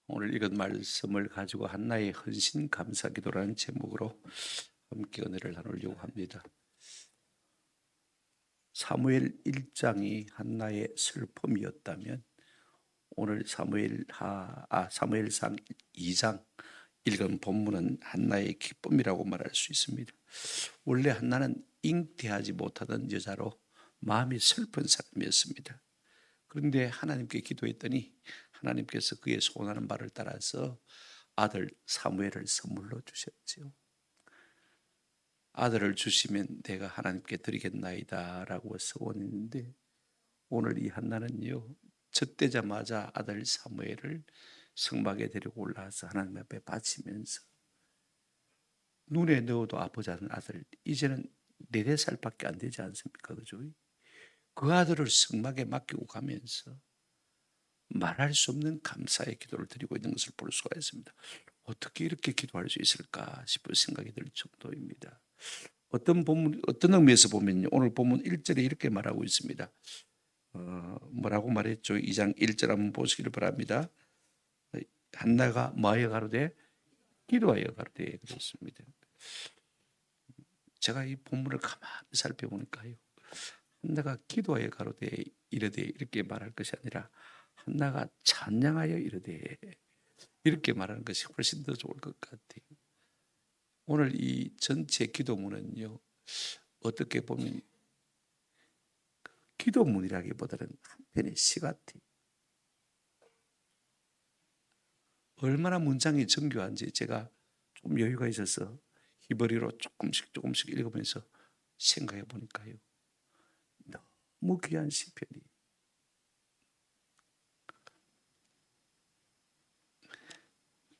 오늘 읽은 말씀을 가지고 한나의 헌신 감사 기도라는 제목으로 함께 은혜를 나누려고 합니다. 사무엘 1장이 한나의 슬픔이었다면 오늘 사무엘상 2장 읽은 본문은 한나의 기쁨이라고 말할 수 있습니다. 원래 한나는 잉태하지 못하던 여자로 마음이 슬픈 사람이었습니다. 그런데 하나님께 기도했더니 하나님께서 그의 소원하는 바를 따라서 아들 사무엘을 선물로 주셨지요. 아들을 주시면 내가 하나님께 드리겠나이다 라고 서원했는데 오늘 이 한나는요, 젖되자마자 아들 사무엘을 성막에 데리고 올라와서 하나님 앞에 바치면서 눈에 넣어도 아프지 않은 아들, 이제는 4살밖에 안 되지 않습니까? 그죠? 그 아들을 성막에 맡기고 가면서 말할 수 없는 감사의 기도를 드리고 있는 것을 볼 수가 있습니다. 어떻게 이렇게 기도할 수 있을까 싶은 생각이 들 정도입니다. 어떤 의미에서 보면요, 오늘 본문 1절에 이렇게 말하고 있습니다. 뭐라고 말했죠? 2장 1절 한번 보시기를 바랍니다. 한나가 뭐하여 가로되 기도하여 가로되 그랬습니다. 제가 이 본문을 가만히 살펴보니까요, 한나가 기도하여 가로되 이르되 이렇게 말할 것이 아니라 한나가 찬양하여 이르되 이렇게 말하는 것이 훨씬 더 좋을 것 같아요. 오늘 이 전체 기도문은요, 어떻게 보면 기도문이라기보다는 한편의 시 같아요. 얼마나 문장이 정교한지 제가 좀 여유가 있어서 히브리어로 조금씩 읽으면서 생각해 보니까요, 너무 귀한 시편이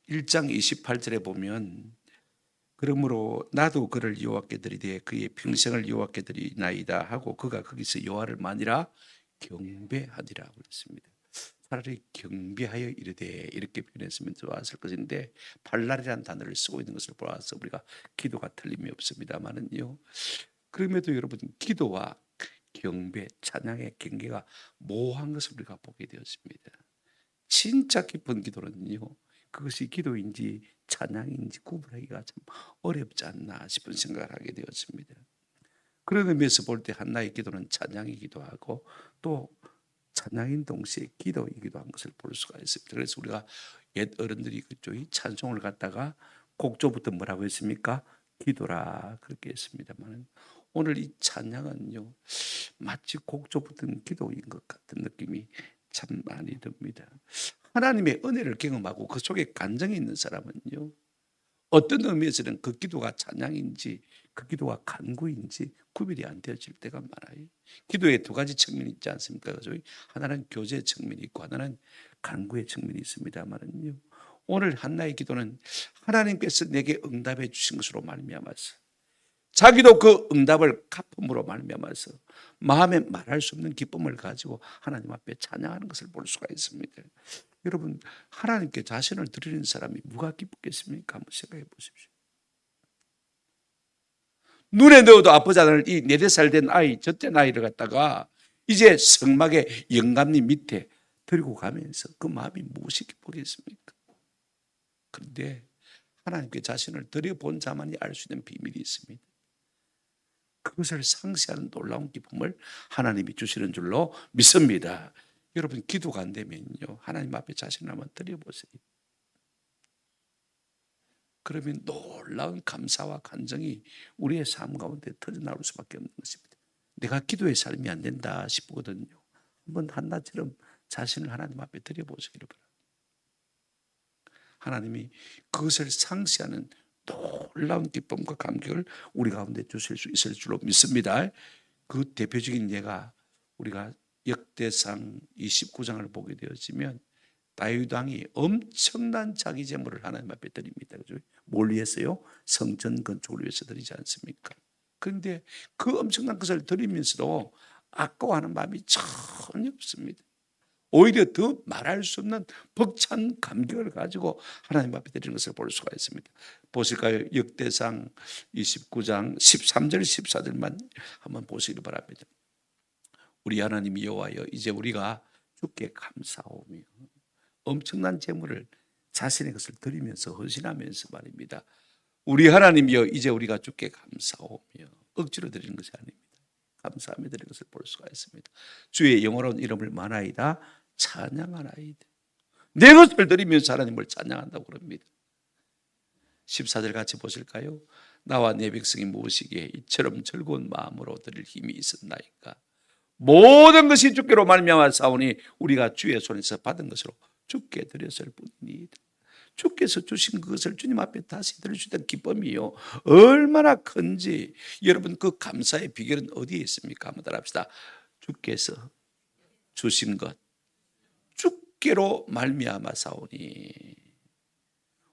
1장 28절에 보면 그러므로 나도 그를 여호와께 드리되 그의 평생을 여호와께 드리나이다 하고 그가 거기서 여호와를 만이라 경배하리라 그랬습니다. 차라리 경배하여 이르되 이렇게 표현했으면 좋았을 것인데 발랄이라는 단어를 쓰고 있는 것을 보아서 우리가 기도가 틀림이 없습니다만은요, 그럼에도 여러분 기도와 경배, 찬양의 경계가 모호한 것을 우리가 보게 되었습니다. 진짜 깊은 기도는요, 그것이 기도인지 찬양인지 구분하기가 참 어렵지 않나 싶은 생각을 하게 되었습니다. 그런 의미에서 볼 때 한나의 기도는 찬양이기도 하고 또 찬양인 동시에 기도이기도 한 것을 볼 수가 있습니다. 그래서 우리가 옛 어른들이 그쪽이 찬송을 갖다가 곡조부터 뭐라고 했습니까? 기도라 그렇게 했습니다만 오늘 이 찬양은요, 마치 곡조부터 기도인 것 같은 느낌이 참 많이 듭니다. 하나님의 은혜를 경험하고 그 속에 간증이 있는 사람은요, 어떤 의미에서는 그 기도가 찬양인지 그 기도가 간구인지 구별이 안 되어질 때가 많아요. 기도에 두 가지 측면이 있지 않습니까? 그죠? 하나는 교제의 측면이 있고 하나는 간구의 측면이 있습니다만은요, 오늘 한나의 기도는 하나님께서 내게 응답해 주신 것으로 말미암아서 자기도 그 응답을 갚음으로 말미암아서 마음에 말할 수 없는 기쁨을 가지고 하나님 앞에 찬양하는 것을 볼 수가 있습니다. 여러분, 하나님께 자신을 드리는 사람이 누가 기쁘겠습니까? 한번 생각해 보십시오. 눈에 넣어도 아프지 않을 이 4살 된 아이, 젖된 아이를 갖다가 이제 성막의 영감님 밑에 들고 가면서 그 마음이 무엇이 기쁘겠습니까? 그런데 하나님께 자신을 드려본 자만이 알 수 있는 비밀이 있습니다. 그것을 상쇄하는 놀라운 기쁨을 하나님이 주시는 줄로 믿습니다. 여러분, 기도가 안 되면요, 하나님 앞에 자신을 한번 드려보세요. 그러면 놀라운 감사와 간정이 우리의 삶 가운데 터져나올 수밖에 없는 것입니다. 내가 기도의 삶이 안 된다 싶거든요. 한번 한나처럼 자신을 하나님 앞에 드려보시기를 바랍니다. 하나님이 그것을 상쇄하는 놀라운 기쁨과 감격을 우리 가운데 주실 수 있을 줄로 믿습니다. 그 대표적인 예가 우리가 역대상 29장을 보게 되어지면 다윗 왕이 엄청난 자기 재물을 하나님 앞에 드립니다. 그죠? 뭘 위해서요? 성전 건축을 위해서 드리지 않습니까? 그런데 그 엄청난 것을 드리면서도 아까워하는 마음이 전혀 없습니다. 오히려 더 말할 수 없는 벅찬 감격을 가지고 하나님 앞에 드리는 것을 볼 수가 있습니다. 보실까요? 역대상 29장 13절 14절만 한번 보시기 바랍니다. 우리 하나님 여호와여, 이제 우리가 주께 감사하오며 엄청난 재물을 자신의 것을 드리면서 헌신하면서 말입니다. 우리 하나님이여 이제 우리가 주께 감사오며 억지로 드리는 것이 아닙니다. 감사하며 드리는 것을 볼 수가 있습니다. 주의 영원한 이름을 만하이다 찬양하나이다. 내 것을 드리면서 하나님을 찬양한다고 그럽니다. 14절 같이 보실까요? 나와 내 백성이 무엇이기에 이처럼 즐거운 마음으로 드릴 힘이 있었나이까. 모든 것이 주께로 말미암아 사오니 우리가 주의 손에서 받은 것으로 주께 드렸을 뿐이니이다. 주께서 주신 그것을 주님 앞에 다시 드릴 수 있다는 기쁨이요 얼마나 큰지. 여러분 그 감사의 비결은 어디에 있습니까? 한번 따라합시다. 주께서 주신 것 주께로 말미암아 사오니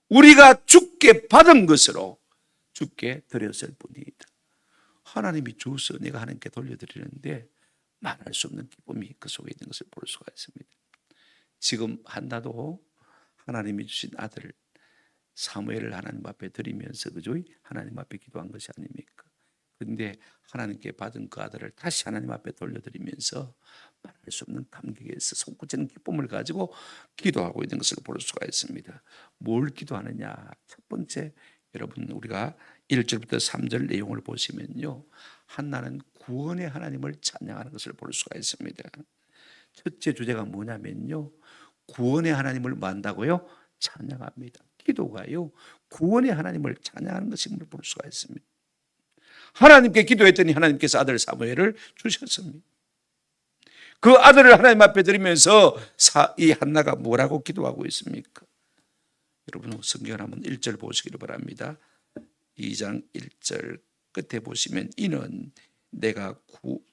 우리가 주께 받은 것으로 주께 드렸을 뿐이다. 하나님이 주어서 내가 하나님께 돌려드리는데 말할 수 없는 기쁨이 그 속에 있는 것을 볼 수가 있습니다. 지금 한나도 하나님이 주신 아들 사무엘을 하나님 앞에 드리면서 그죠? 하나님 앞에 기도한 것이 아닙니까? 그런데 하나님께 받은 그 아들을 다시 하나님 앞에 돌려드리면서 말할 수 없는 감격에서 솟구치는 기쁨을 가지고 기도하고 있는 것을 볼 수가 있습니다. 뭘 기도하느냐? 첫 번째, 여러분 우리가 1절부터 3절 내용을 보시면요, 한나는 구원의 하나님을 찬양하는 것을 볼 수가 있습니다. 첫째 주제가 뭐냐면요, 구원의 하나님을 만다고요? 찬양합니다. 기도가요, 구원의 하나님을 찬양하는 것임을 볼 수가 있습니다. 하나님께 기도했더니 하나님께서 아들 사무엘을 주셨습니다. 그 아들을 하나님 앞에 드리면서 이 한나가 뭐라고 기도하고 있습니까? 여러분 성경을 한번 1절 보시기를 바랍니다. 2장 1절 끝에 보시면 이는 내가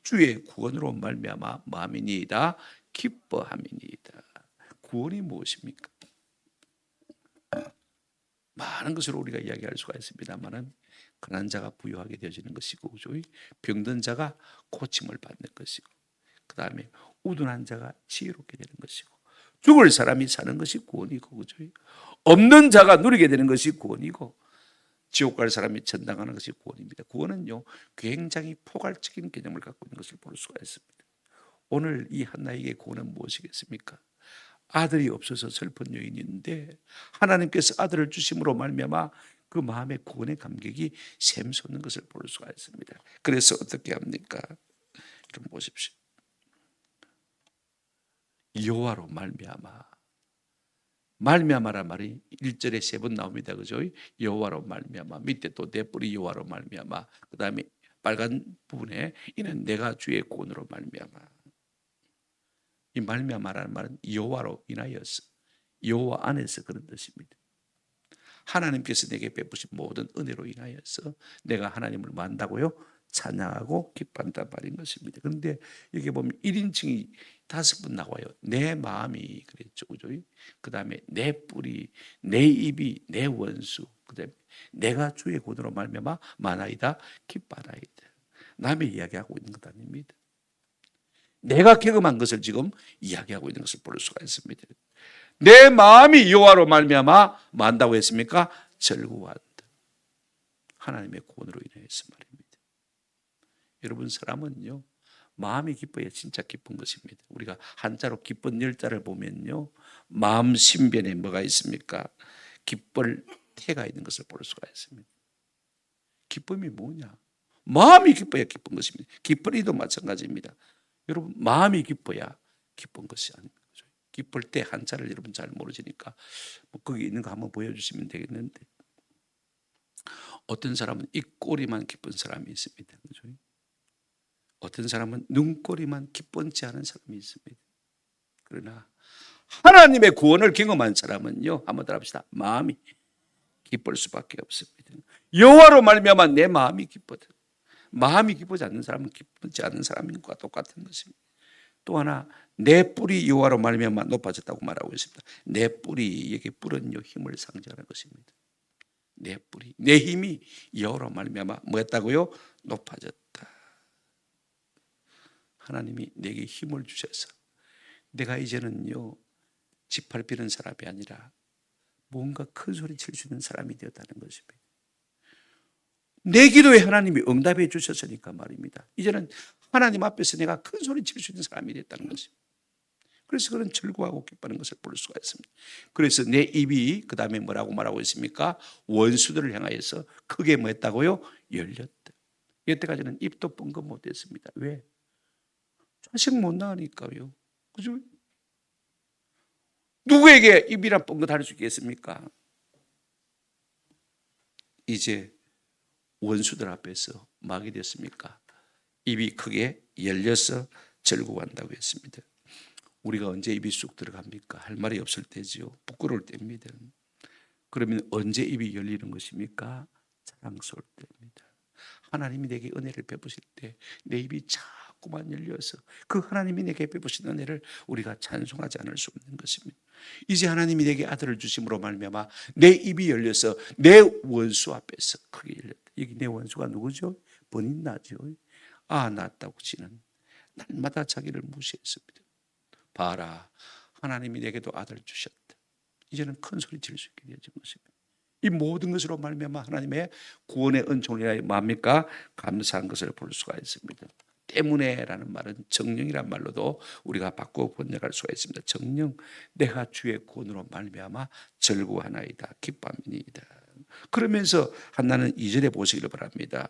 주의 구원으로 말미암아 마음이니이다 기뻐함이니이다. 구원이 무엇입니까? 많은 것으로 우리가 이야기할 수가 있습니다만은 가난한 자가 부유하게 되어지는 것이고, 병든 자가 고침을 받는 것이고, 그 다음에 우둔한 자가 지혜롭게 되는 것이고, 죽을 사람이 사는 것이 구원이고, 그죠? 없는 자가 누리게 되는 것이 구원이고, 지옥 갈 사람이 전당하는 것이 구원입니다. 구원은요 굉장히 포괄적인 개념을 갖고 있는 것을 볼 수가 있습니다. 오늘 이 한나에게 구원은 무엇이겠습니까? 아들이 없어서 슬픈 여인인데 하나님께서 아들을 주심으로 말미암아 그 마음의 구원의 감격이 샘솟는 것을 볼 수가 있습니다. 그래서 어떻게 합니까? 좀 보십시오. 여호와로 말미암아란 말이 1절에 3번 나옵니다. 그죠? 여호와로 말미암아. 밑에 또 내 뿌리 여호와로 말미암아. 그 다음에 빨간 부분에 이는 내가 주의 구원으로 말미암아. 이 말미암아라는 말은 여호와로 인하여서, 여호와 안에서 그런 뜻입니다. 하나님께서 내게 베푸신 모든 은혜로 인하여서 내가 하나님을 만다고요 찬양하고 기뻐한단 말인 것입니다. 그런데 여기 보면 1인칭이 5번 나와요. 내 마음이 그랬죠, 그죠? 그 다음에 내 뿌리, 내 입이 내 원수, 그 다음에 내가 주의 구원으로 말미암아 만하이다 기뻐하나이다. 남의 이야기하고 있는 것 아닙니다. 내가 경험한 것을 지금 이야기하고 있는 것을 볼 수가 있습니다. 내 마음이 여호와로 말미암아 만다고 했습니까? 즐거워한다. 하나님의 구원으로 인해서 말입니다. 여러분 사람은요 마음이 기뻐야 진짜 기쁜 것입니다. 우리가 한자로 기쁜 열자를 보면요 마음 신변에 뭐가 있습니까? 기쁠 태가 있는 것을 볼 수가 있습니다. 기쁨이 뭐냐? 마음이 기뻐야 기쁜 것입니다. 기쁨이도 마찬가지입니다. 여러분 마음이 기뻐야 기쁜 것이 아닙니다. 기쁠 때 한자를 여러분 잘 모르시니까 뭐 거기 있는 거 한번 보여주시면 되겠는데, 어떤 사람은 입꼬리만 기쁜 사람이 있습니다. 그죠? 어떤 사람은 눈꼬리만 기쁘지 않은 사람이 있습니다. 그러나 하나님의 구원을 경험한 사람은요, 한번 따라합시다. 마음이 기쁠 수밖에 없습니다. 여호와로 말미암아 내 마음이 기쁘다. 마음이 기쁘지 않는 사람은 기쁘지 않은 사람과 똑같은 것입니다. 또 하나 내 뿔이 여호와로 말미암아 높아졌다고 말하고 있습니다. 내 뿔이, 여기 뿔은요 힘을 상징하는 것입니다. 내 뿔이, 내 힘이 여호와로 말미암아 뭐였다고요? 높아졌다. 하나님이 내게 힘을 주셔서 내가 이제는요 지팔 비는 사람이 아니라 뭔가 큰 소리 칠 수 있는 사람이 되었다는 것입니다. 내 기도에 하나님이 응답해 주셨으니까 말입니다. 이제는 하나님 앞에서 내가 큰 소리 칠 수 있는 사람이 됐다는 것입니다. 그래서 그런 즐거워하고 기뻐하는 것을 볼 수가 있습니다. 그래서 내 입이 그 다음에 뭐라고 말하고 있습니까? 원수들을 향하여서 크게 뭐 했다고요? 열렸다. 여태까지는 입도 뻥긋 못했습니다. 왜? 자식 못 낳으니까요. 그죠? 누구에게 입이란 뻥긋할 수 있겠습니까? 이제 원수들 앞에서 막이 됐습니까? 입이 크게 열려서 절구한다고 했습니다. 우리가 언제 입이 쑥 들어갑니까? 할 말이 없을 때지요. 부끄러울 때입니다. 그러면 언제 입이 열리는 것입니까? 자랑스러울 때입니다. 하나님이 내게 은혜를 베푸실 때 내 입이 자꾸만 열려서 그 하나님이 내게 베푸신 은혜를 우리가 찬송하지 않을 수 없는 것입니다. 이제 하나님이 내게 아들을 주심으로 말미암아 내 입이 열려서 내 원수 앞에서 크게 열렸다. 여기 내 원수가 누구죠? 본인 나죠. 낳았다고 지는 날마다 자기를 무시했습니다. 봐라, 하나님이 내게도 아들을 주셨다. 이제는 큰 소리 칠 수 있게 되어진 것입니다. 이 모든 것으로 말미암아 하나님의 구원의 은총이라 뭡니까? 감사한 것을 볼 수가 있습니다. 때문에라는 말은 정령이란 말로도 우리가 바꾸어 번역할 수가 있습니다. 정령, 내가 주의 구원으로 말미암아 절구하나이다, 기뻐함이니이다. 그러면서 한나는 2절에 보시기를 바랍니다.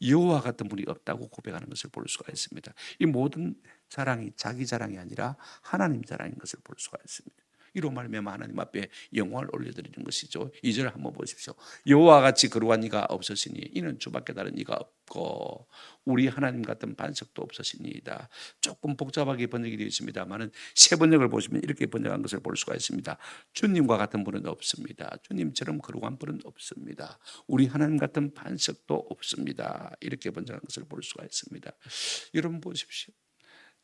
여호와 같은 분이 없다고 고백하는 것을 볼 수가 있습니다. 이 모든 자랑이 자기 자랑이 아니라 하나님 자랑인 것을 볼 수가 있습니다. 이로 말미암아 하나님 앞에 영광을 올려드리는 것이죠. 2절 한번 보십시오. 여호와 같이 거룩한 이가 없으시니 이는 주밖에 다른 이가 없고 우리 하나님 같은 반석도 없으시니이다. 조금 복잡하게 번역이 되어 있습니다만은 새 번역을 보시면 이렇게 번역한 것을 볼 수가 있습니다. 주님과 같은 분은 없습니다. 주님처럼 거룩한 분은 없습니다. 우리 하나님 같은 반석도 없습니다. 이렇게 번역한 것을 볼 수가 있습니다. 여러분 보십시오.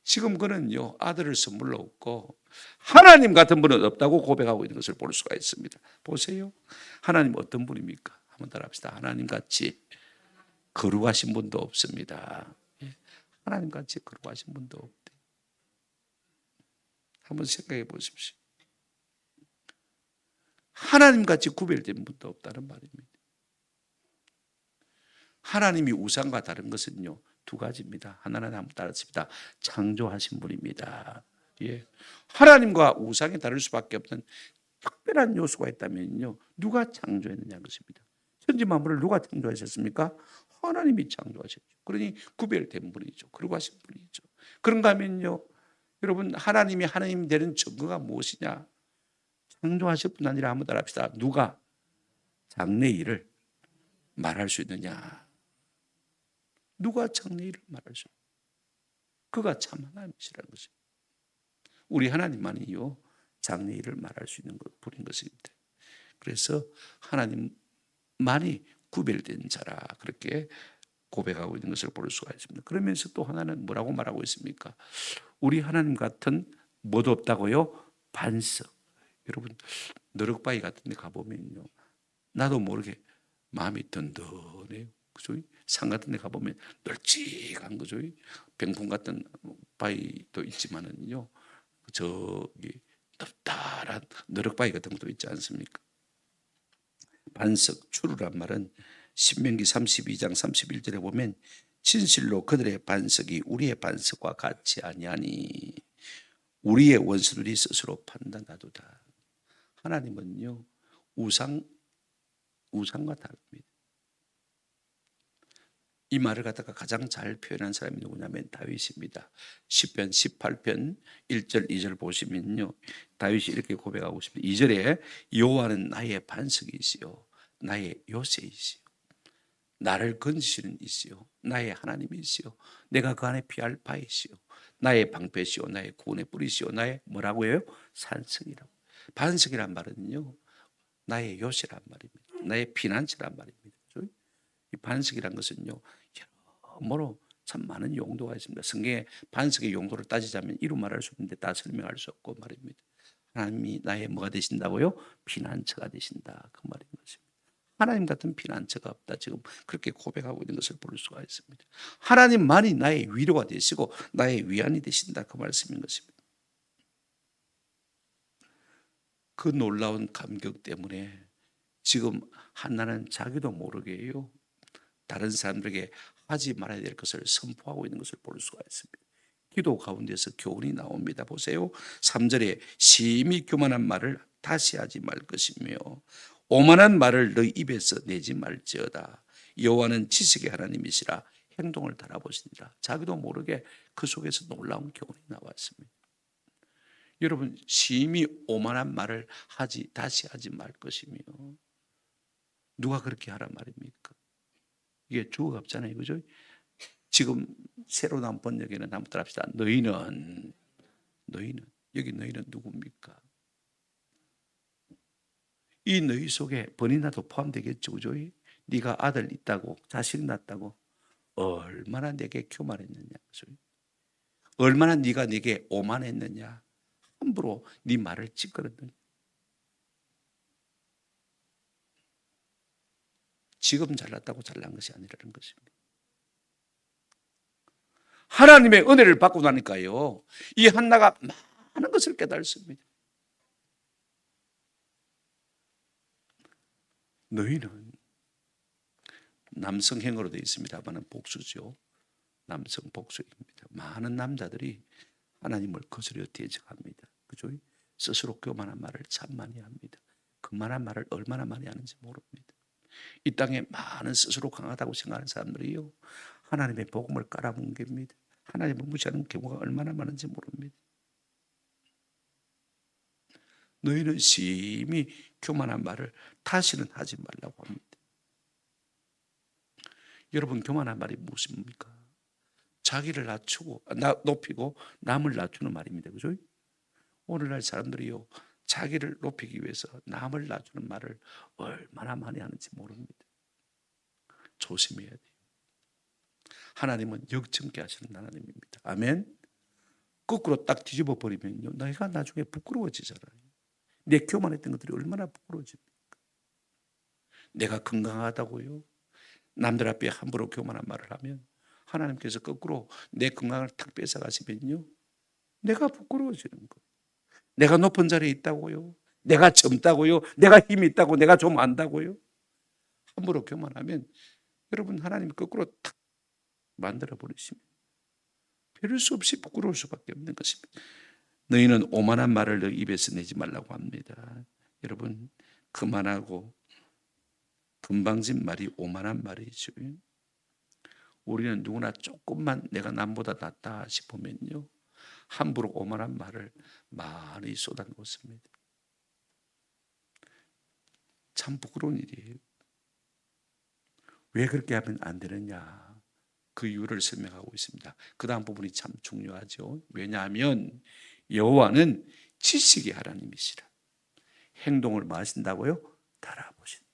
지금 그는요 아들을 선물로 얻고 하나님 같은 분은 없다고 고백하고 있는 것을 볼 수가 있습니다. 보세요. 하나님 어떤 분입니까? 한번 따라합시다. 하나님 같이 거룩하신 분도 없습니다. 하나님 같이 거룩하신 분도 없대. 한번 생각해 보십시오. 하나님 같이 구별된 분도 없다는 말입니다. 하나님이 우상과 다른 것은요 두 가지입니다. 하나는 한번 따랐습니다. 창조하신 분입니다. 예. 하나님과 우상이 다를 수밖에 없는 특별한 요소가 있다면요. 누가 창조했느냐 것입니다. 천지 만물을 누가 창조하셨습니까? 하나님이 창조하셨죠. 그러니 구별된 분이죠. 거룩하신 분이죠. 그런가 하면요. 여러분 하나님이 하나님 되는 증거가 무엇이냐? 창조하실 뿐 아니라 한번 따라합시다. 누가 장래 일을 말할 수 있느냐? 누가 장래 일을 말할 수 있느냐? 그가 참 하나님이시라는 것입니다. 우리 하나님만이요 장래 일을 말할 수 있는 분인 것입니다. 그래서 하나님만이 구별된 자라 그렇게 고백하고 있는 것을 볼 수가 있습니다. 그러면서 또 하나는 뭐라고 말하고 있습니까? 우리 하나님 같은 뭐도 없다고요? 반석. 여러분 너럭바위 같은 데 가보면요 나도 모르게 마음이 든든해요. 그죠? 산 같은 데 가보면 널찍한 거죠. 병풍 같은 바위도 있지만은요 저기 넓다란 너럭바위 같은 것도 있지 않습니까? 반석, 추루란 말은 신명기 32장 31절에 보면 진실로 그들의 반석이 우리의 반석과 같이 아니하니 우리의 원수들이 스스로 판단하도다. 하나님은요 우상과 다릅니다. 이 말을 갖다가 가장 잘 표현한 사람이 누구냐면 다윗입니다. 시편 18편 1절 2절 보시면요 다윗이 이렇게 고백하고 있습니다. 2절에 여호와는 나의 반석이시요 나의 요새이시요 나를 건지시는 이시요 나의 하나님이시요 내가 그 안에 피할 바이시요 나의 방패시요 나의 구원의 뿌리시요 나의 뭐라고 해요? 산성이라고. 반석이란 말은요 나의 요새란 말입니다. 나의 피난처란 말입니다. 이 반석이란 것은요 여러모로 참 많은 용도가 있습니다. 성경에 반석의 용도를 따지자면 이루 말할 수 있는데 다 설명할 수 없고 말입니다. 하나님이 나의 뭐가 되신다고요? 피난처가 되신다 그 말인 것입니다. 하나님 같은 피난처가 없다 지금 그렇게 고백하고 있는 것을 볼 수가 있습니다. 하나님만이 나의 위로가 되시고 나의 위안이 되신다 그 말씀인 것입니다. 그 놀라운 감격 때문에 지금 한나는 자기도 모르게요 다른 사람들에게 하지 말아야 될 것을 선포하고 있는 것을 볼 수가 있습니다. 기도 가운데서 교훈이 나옵니다. 보세요. 3절에 심히 교만한 말을 다시 하지 말 것이며 오만한 말을 너희 입에서 내지 말지어다. 여호와는 지식의 하나님이시라 행동을 달아보시니라. 자기도 모르게 그 속에서 놀라운 교훈이 나왔습니다. 여러분, 심히 오만한 말을 다시 하지 말 것이며, 누가 그렇게 하란 말입니까? 이게 주어가 없잖아요. 그죠? 지금 새로 나온 번역에는 한번 따라합시다. 너희는, 여기 너희는 누굽니까? 이 너희 속에 번이나도 포함되겠죠. 그죠? 네가 아들 있다고, 자식 낳았다고 얼마나 내게 교만했느냐. 그죠? 얼마나 네가 내게 오만했느냐. 함부로 네 말을 찌끄렸느냐. 지금 잘났다고 잘난 것이 아니라는 것입니다. 하나님의 은혜를 받고 나니까요, 이 한나가 많은 것을 깨달습니다. 너희는, 남성행어로 되어 있습니다만 복수죠. 남성 복수입니다. 많은 남자들이 하나님을 거스려 대적합니다. 그죠? 스스로 교만한 말을 참 많이 합니다. 그만한 말을 얼마나 많이 하는지 모릅니다. 이 땅에 많은 스스로 강하다고 생각하는 사람들이요, 하나님의 복음을 깔아뭉갭니다. 하나님을 무시하는 경우가 얼마나 많은지 모릅니다. 너희는 심히 교만한 말을 다시는 하지 말라고 합니다. 여러분, 교만한 말이 무엇입니까? 자기를 높이고 남을 낮추는 말입니다. 그죠? 오늘날 사람들이요, 자기를 높이기 위해서 남을 낮추는 말을 얼마나 많이 하는지 모릅니다. 조심해야 돼요. 하나님은 역정케 하시는 하나님입니다. 아멘. 거꾸로 딱 뒤집어 버리면요, 내가 나중에 부끄러워지잖아요. 내 교만했던 것들이 얼마나 부끄러워집니까? 내가 건강하다고요, 남들 앞에 함부로 교만한 말을 하면 하나님께서 거꾸로 내 건강을 탁 뺏어가시면요, 내가 부끄러워지는 거예요. 내가 높은 자리에 있다고요, 내가 젊다고요, 내가 힘이 있다고, 내가 좀 안다고요. 함부로 교만하면 여러분, 하나님이 거꾸로 탁 만들어버리시면 별을 수 없이 부끄러울 수밖에 없는 것입니다. 너희는 오만한 말을 너희 입에서 내지 말라고 합니다. 여러분, 그만하고 금방진 말이 오만한 말이죠. 우리는 누구나 조금만 내가 남보다 낫다 싶으면요, 함부로 오만한 말을 많이 쏟아놓습니다. 참 부끄러운 일이에요. 왜 그렇게 하면 안 되느냐, 그 이유를 설명하고 있습니다. 그 다음 부분이 참 중요하죠. 왜냐하면 여호와는 지식의 하나님이시라. 행동을 뭐 하신다고요? 달아보신다.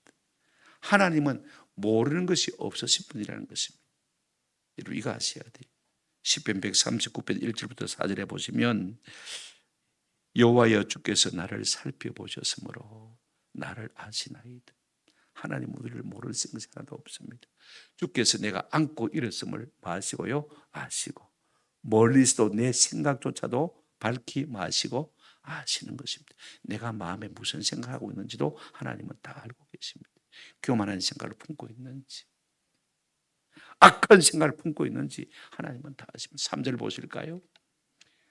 하나님은 모르는 것이 없으신 분이라는 것입니다. 여러분, 이거 아셔야 돼요. 시편 139편 1절부터 4절에 보시면, 여호와여 주께서 나를 살펴보셨으므로 나를 아시나이다. 하나님 우리를 모를 것이 하나도 없습니다. 주께서 내가 안고 일었음을 마시고요, 아시고, 멀리서도 내 생각조차도 밝히 마시고 아시는 것입니다. 내가 마음에 무슨 생각하고 있는지도 하나님은 다 알고 계십니다. 교만한 생각을 품고 있는지, 악한 생각을 품고 있는지 하나님은 다 아십니다. 3절 보실까요?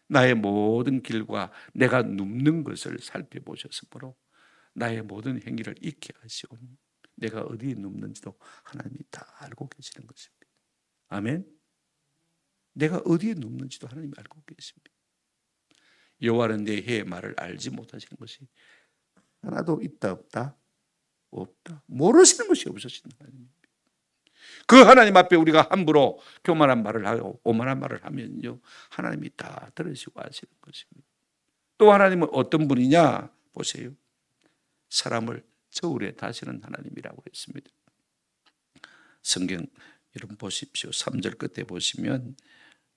나의 모든 길과 내가 눕는 것을 살펴보셨으므로 나의 모든 행위를 잊게 하시오니, 내가 어디에 눕는지도 하나님이 다 알고 계시는 것입니다. 아멘. 내가 어디에 눕는지도 하나님이 알고 계십니다. 여호와는 내 해의 말을 알지 못하시는 것이 하나도 있다 없다? 없다. 모르시는 것이 없으신 하나님입니다. 그 하나님 앞에 우리가 함부로 교만한 말을 하고 오만한 말을 하면요, 하나님이 다 들으시고 아시는 것입니다. 또 하나님은 어떤 분이냐 보세요. 사람을 저울에 다시는 하나님이라고 했습니다. 성경 여러분 보십시오. 3절 끝에 보시면,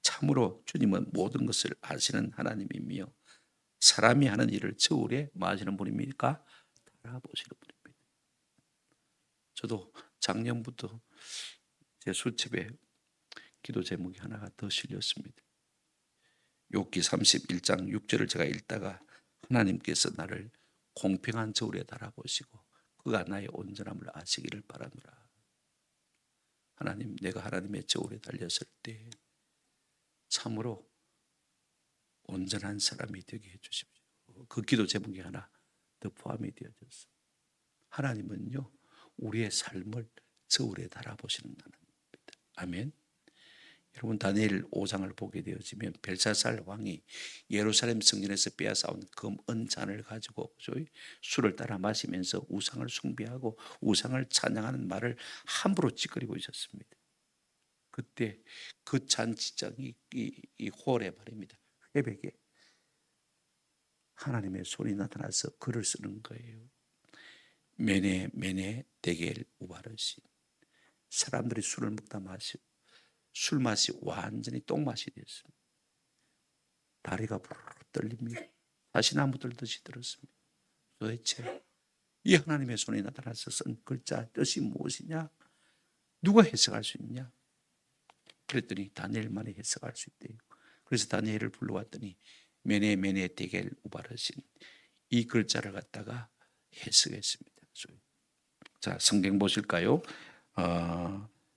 참으로 주님은 모든 것을 아시는 하나님이며 사람이 하는 일을 저울에 뭐 하시는 분입니까? 달아보시는 분입니다. 저도 작년부터 제 수첩에 기도 제목이 하나가 더 실렸습니다. 욥기 31장 6절을 제가 읽다가, 하나님께서 나를 공평한 저울에 달아보시고 그가 나의 온전함을 아시기를 바라노라. 하나님, 내가 하나님의 저울에 달렸을 때 참으로 온전한 사람이 되게 해주십시오. 그 기도 제목이 하나 더 포함이 되어졌어. 하나님은요, 우리의 삶을 저울에 달아보시는 하나님입니다. 아멘. 여러분, 다니엘 5장을 보게 되어지면 벨사살 왕이 예루살렘 성전에서 빼앗아온 금, 은, 잔을 가지고 술을 따라 마시면서 우상을 숭배하고 우상을 찬양하는 말을 함부로 찌꺼리고 있었습니다. 그때 그 잔치장이 이 홀에 말입니다, 회백에 하나님의 손이 나타나서 글을 쓰는 거예요. 메네 메네 데겔 우바르신. 사람들이 술을 먹다 마시고 술 맛이 완전히 똥맛이 됐습니다. 다리가 부르르 떨립니다. 사시나무 들듯이 들었습니다. 도대체 이 하나님의 손이 나타나서 쓴 글자 뜻이 무엇이냐? 누가 해석할 수 있냐? 그랬더니 다니엘만이 해석할 수 있대요. 그래서 다니엘을 불러왔더니 메네 메네 데겔 우바르신, 이 글자를 갖다가 해석했습니다. 자, 성경 보실까요?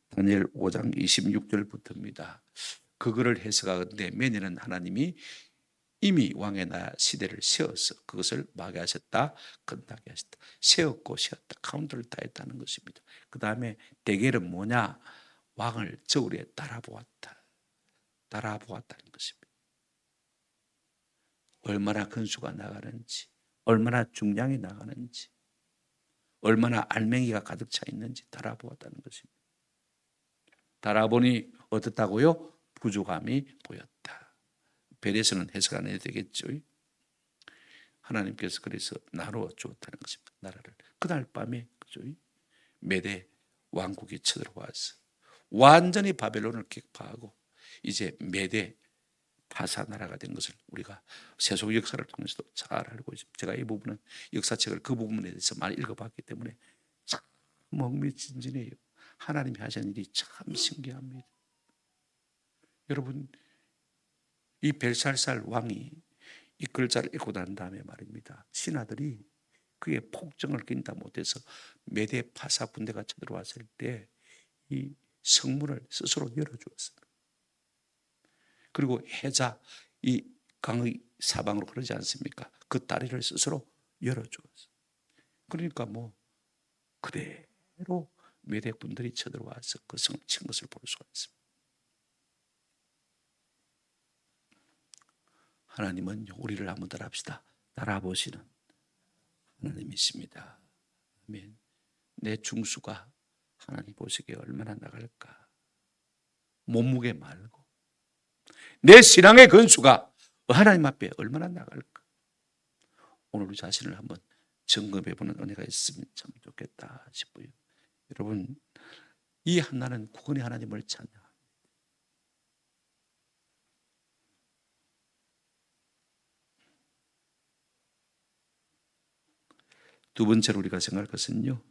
다니엘 5장 26절부터입니다. 그거를 해석하건대 메네는 하나님이 이미 왕의 나 시대를 세워서 그것을 마개하셨다, 끝나게 하셨다. 세웠고 세웠다, 카운트를 다 했다는 것입니다. 그 다음에 데겔은 뭐냐? 왕을 저울에 달아보았다, 달아보았다는 것입니다. 얼마나 근수가 나가는지, 얼마나 중량이 나가는지, 얼마나 알맹이가 가득 차 있는지 달아보았다는 것입니다. 달아보니 어떻다고요? 부족함이 보였다. 벨에서는 해석 안 해도 되겠죠. 하나님께서 그래서 나누어 주었다는 것입니다. 나라를. 그날 밤에 메대 왕국이 쳐들어와서 완전히 바벨론을 격파하고 이제 메대 파사 나라가 된 것을 우리가 세속 역사를 통해서도 잘 알고 있습니다. 제가 이 부분은 역사책을 그 부분에 대해서 많이 읽어봤기 때문에 참 흥미진진해요. 하나님이 하신 일이 참 신기합니다. 여러분, 이 벨살살 왕이 이 글자를 읽고 난 다음에 말입니다, 신하들이 그의 폭정을 견디다 못해서 메대 파사 군대가 쳐들어왔을 때 이 성문을 스스로 열어주었습니다. 그리고 해자, 이 강의 사방으로 흐르지 않습니까? 그 다리를 스스로 열어주었어요. 그러니까 뭐 그대로 메대 군들이 쳐들어와서 그 성을 친 것을 볼 수가 있습니다. 하나님은 우리를 한번 따라합시다. 따라보시는 하나님이십니다. 아멘. 내 중수가 하나님 보시기에 얼마나 나갈까? 몸무게 말고 내 신앙의 근수가 하나님 앞에 얼마나 나갈까? 오늘 우리 자신을 한번 점검해보는 은혜가 있으면 참 좋겠다 싶어요. 여러분, 이 한나는 구원의 하나님을 찬양합니다. 두 번째로 우리가 생각할 것은요,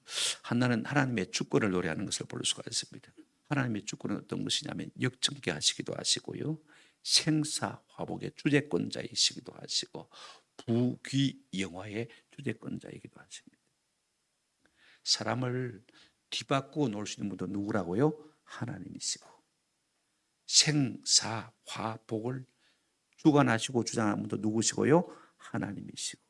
한나는 하나님의 주권을 노래하는 것을 볼 수가 있습니다. 하나님의 주권은 어떤 것이냐면 역정케 하시기도 하시고요, 생사화복의 주재권자이시기도 하시고 부귀영화의 주재권자이기도 하십니다. 사람을 뒤바꾸어 놓을 수 있는 분도 누구라고요? 하나님이시고, 생사화복을 주관하시고 주장하는 분도 누구시고요? 하나님이시고,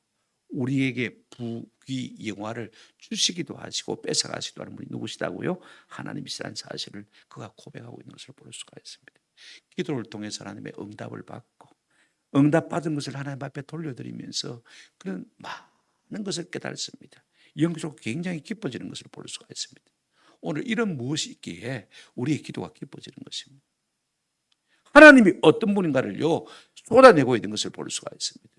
우리에게 부귀영화를 주시기도 하시고 뺏어가시기도 하는 분이 누구시다고요? 하나님이시라는 사실을 그가 고백하고 있는 것을 볼 수가 있습니다. 기도를 통해서 하나님의 응답을 받고 응답받은 것을 하나님 앞에 돌려드리면서 그런 많은 것을 깨달습니다. 영적으로 굉장히 기뻐지는 것을 볼 수가 있습니다. 오늘 이런 무엇이 있기에 우리의 기도가 기뻐지는 것입니다. 하나님이 어떤 분인가를요 쏟아내고 있는 것을 볼 수가 있습니다.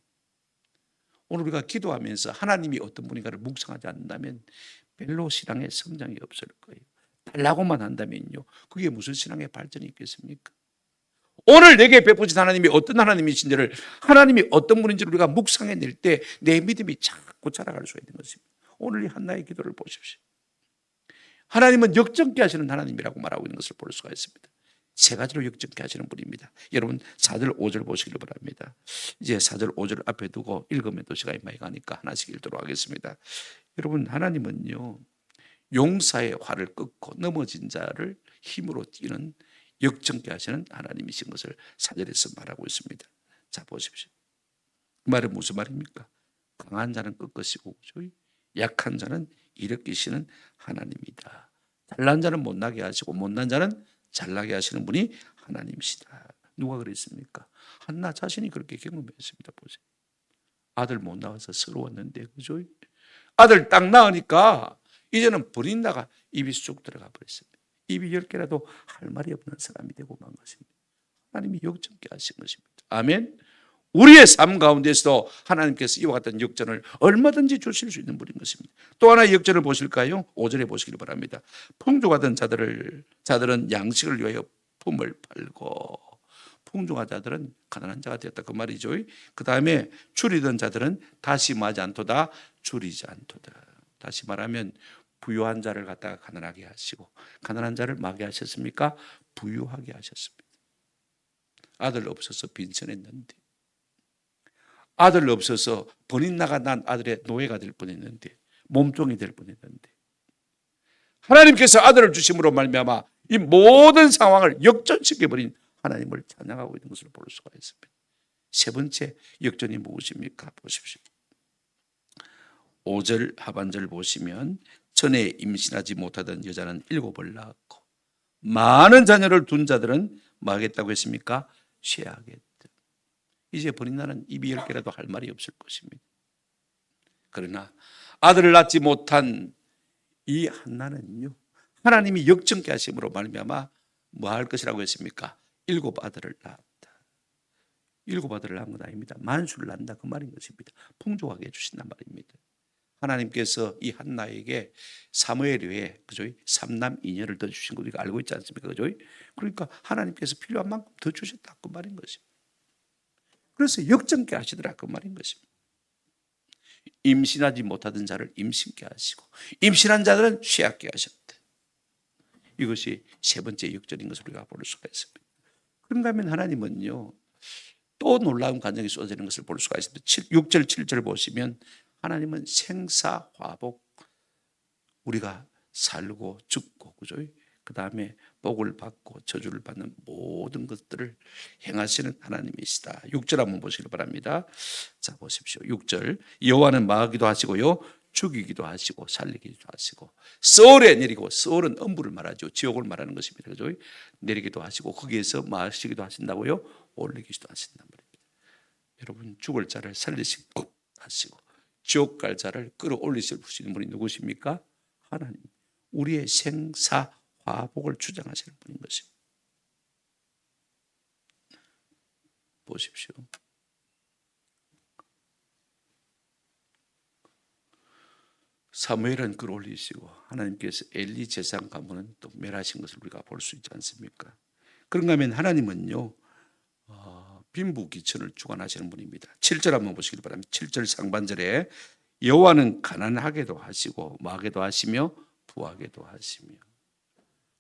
오늘 우리가 기도하면서 하나님이 어떤 분인가를 묵상하지 않는다면 별로 신앙의 성장이 없을 거예요. 달라고만 한다면요, 그게 무슨 신앙의 발전이 있겠습니까? 오늘 내게 베푸신 하나님이 어떤 하나님이신지를, 하나님이 어떤 분인지를 우리가 묵상해낼 때 내 믿음이 자꾸 자라갈 수 있는 것입니다. 오늘 이 한나의 기도를 보십시오. 하나님은 역정케 하시는 하나님이라고 말하고 있는 것을 볼 수가 있습니다. 세 가지로 역정케 하시는 분입니다. 여러분 4절 5절 보시길 바랍니다. 이제 4절 5절 앞에 두고 읽으면 또 시간이 많이 가니까 하나씩 읽도록 하겠습니다. 여러분, 하나님은요 용사의 활을 꺾고 넘어진 자를 힘으로 뛰는 역정케 하시는 하나님이신 것을 4절에서 말하고 있습니다. 자, 보십시오. 그 말은 무슨 말입니까? 강한 자는 꺾으시고 약한 자는 일으키시는 하나님이다. 잘난 자는 못나게 하시고 못난 자는 잘나게 하시는 분이 하나님이시다. 누가 그랬습니까? 한나 자신이 그렇게 경험했습니다. 보세요. 아들 못 낳아서 서러웠는데, 그죠? 아들 딱 낳으니까 이제는 버린다가 입이 쑥 들어가 버렸습니다. 입이 10개라도 할 말이 없는 사람이 되고 만 것입니다. 하나님이 역전케 하신 것입니다. 아멘. 우리의 삶 가운데서도 하나님께서 이와 같은 역전을 얼마든지 주실 수 있는 분인 것입니다. 또 하나의 역전을 보실까요? 5절에 보시길 바랍니다. 풍족하던 자들은 양식을 위하여 품을 팔고, 풍족한 자들은 가난한 자가 되었다, 그 말이죠. 그 다음에 줄이던 자들은 다시 마지 않도다, 줄이지 않도다. 다시 말하면 부유한 자를 갖다가 가난하게 하시고 가난한 자를 마게 하셨습니까? 부유하게 하셨습니다. 아들 없어서 빈천했는데, 아들 없어서 본인 나가 난 아들의 노예가 될 뻔했는데, 몸종이 될 뻔했는데, 하나님께서 아들을 주심으로 말미암아 이 모든 상황을 역전시켜버린 하나님을 찬양하고 있는 것을 볼 수가 있습니다. 세 번째 역전이 무엇입니까? 보십시오. 5절 하반절 보시면 전에 임신하지 못하던 여자는 7을 낳았고 많은 자녀를 둔 자들은 뭐 하겠다고 했습니까? 쇠하겠다. 이제 버린 나는 입이 10개라도 할 말이 없을 것입니다. 그러나 아들을 낳지 못한 이 한나는요, 하나님이 역전케 하심으로 말미암아 뭐 할 것이라고 했습니까? 7 아들을 낳았다. 7 아들을 낳은 건 아닙니다. 만수를 낳는다, 그 말인 것입니다. 풍족하게 해주신단 말입니다. 하나님께서 이 한나에게 사무엘 외에, 그죠? 3남 2녀를 더 주신 거 우리가 알고 있지 않습니까? 그죠? 그러니까 하나님께서 필요한 만큼 더 주셨다, 그 말인 것입니다. 그래서 역전케 하시더라, 그 말인 것입니다. 임신하지 못하던 자를 임신케 하시고 임신한 자들은 쇠하게 하셨다. 이것이 세 번째 역전인 것을 우리가 볼 수가 있습니다. 그런가 하면 하나님은요, 또 놀라운 간증이 쏟아지는 것을 볼 수가 있습니다. 6절 7절 보시면 하나님은 생사화복, 우리가 살고 죽고, 그죠? 그 다음에 복을 받고 저주를 받는 모든 것들을 행하시는 하나님이시다. 6절 한번 보시기 바랍니다. 자, 보십시오. 6절, 여호와는 마하기도 하시고요, 죽이기도 하시고 살리기도 하시고, 썰에 내리고, 썰은 엄부를 말하죠. 지옥을 말하는 것입니다. 그죠? 내리기도 하시고 거기에서 마시기도 하신다고요, 올리기도 하신단 말입니다. 여러분, 죽을 자를 살리시고 하시고 지옥 갈 자를 끌어올리실 수 있는 분이 누구십니까? 하나님. 우리의 생사화복을 주장하시는 분인 것입니다. 보십시오. 사무엘은 끌어올리시고 하나님께서 엘리 제사장 가문은 또 멸하신 것을 우리가 볼 수 있지 않습니까? 그런가 하면 하나님은요, 빈부귀천을 주관하시는 분입니다. 7절 한번 보시길 바랍니다. 7절 상반절에 여호와는 가난하게도 하시고 마하게도 하시며 부하게도 하시며,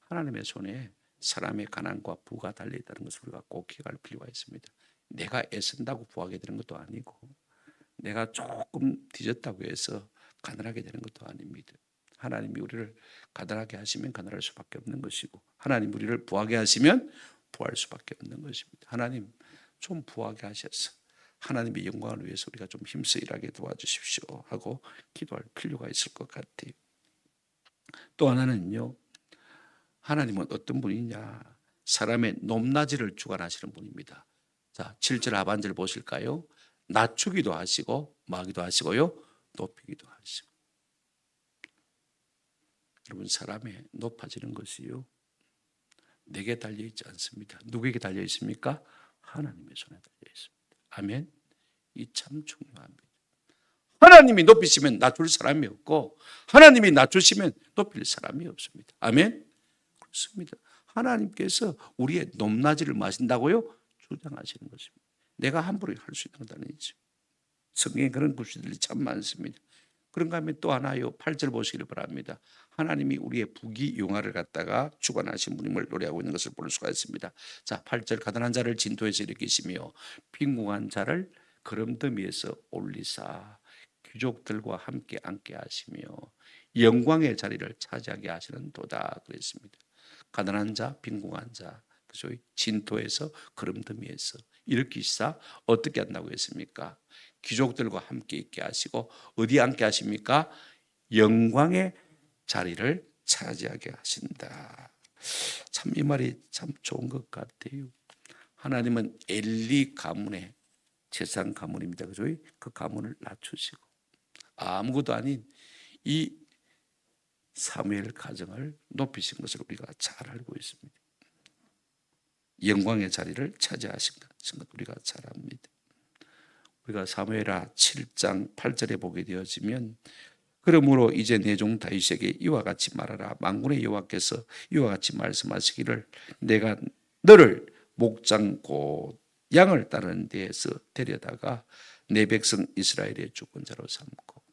하나님의 손에 사람의 가난과 부가 달려있다는 것을 우리가 꼭 기억할 필요가 있습니다. 내가 애쓴다고 부하게 되는 것도 아니고 내가 조금 뒤졌다고 해서 가난하게 되는 것도 아닙니다. 하나님이 우리를 가난하게 하시면 가난할 수밖에 없는 것이고, 하나님 우리를 부하게 하시면 부할 수밖에 없는 것입니다. 하나님 좀 부하게 하셔서 하나님의 영광을 위해서 우리가 좀 힘써 일하게 도와주십시오 하고 기도할 필요가 있을 것 같아요. 또 하나는요, 하나님은 어떤 분이냐, 사람의 높낮이를 주관하시는 분입니다. 자, 7절 하반절 보실까요? 낮추기도 하시고 마기도 하시고요, 높이기도 하시고. 여러분, 사람의 높아지는 것이요, 내게 달려있지 않습니다. 누구에게 달려있습니까? 하나님의 손에 달려있습니다. 아멘. 이 참 중요합니다. 하나님이 높이시면 낮출 사람이 없고 하나님이 낮추시면 높일 사람이 없습니다. 아멘. 그렇습니다. 하나님께서 우리의 높낮이를 마신다고요? 주장하시는 것입니다. 내가 함부로 할 수 있는 것 아니죠. 성경에 그런 구절들이 참 많습니다. 그런가 하면 또 하나요, 8절 보시기를 바랍니다. 하나님이 우리의 부귀영화를 갖다가 주관하신 분임을 노래하고 있는 것을 볼 수가 있습니다. 자, 8절, 가난한 자를 진토에서 일으키시며 빈궁한 자를 거름더미에서 올리사 귀족들과 함께 앉게 하시며 영광의 자리를 차지하게 하시는 도다 그랬습니다. 가난한 자, 빈궁한 자, 그죠? 진토에서 거름더미에서 일으키시사 어떻게 한다고 했습니까? 귀족들과 함께 있게 하시고 어디 앉게 하십니까? 영광의 자리를 차지하게 하신다. 참 이 말이 참 좋은 것 같아요. 하나님은 엘리 가문의 제사장 가문입니다. 그죠? 그 가문을 낮추시고 아무것도 아닌 이 사무엘 가정을 높이신 것을 우리가 잘 알고 있습니다. 영광의 자리를 차지하신 것을 우리가 잘 압니다. 우리가 사무엘하 7장 8절에 보게 되어지면 그러므로 이제 내 종 다윗에게 이와 같이 말하라. 만군의 여호와께서 이와 같이 말씀하시기를 내가 너를 목장 곧 양을 따르는 데에서 데려다가 내 백성 이스라엘의 주권자로 삼고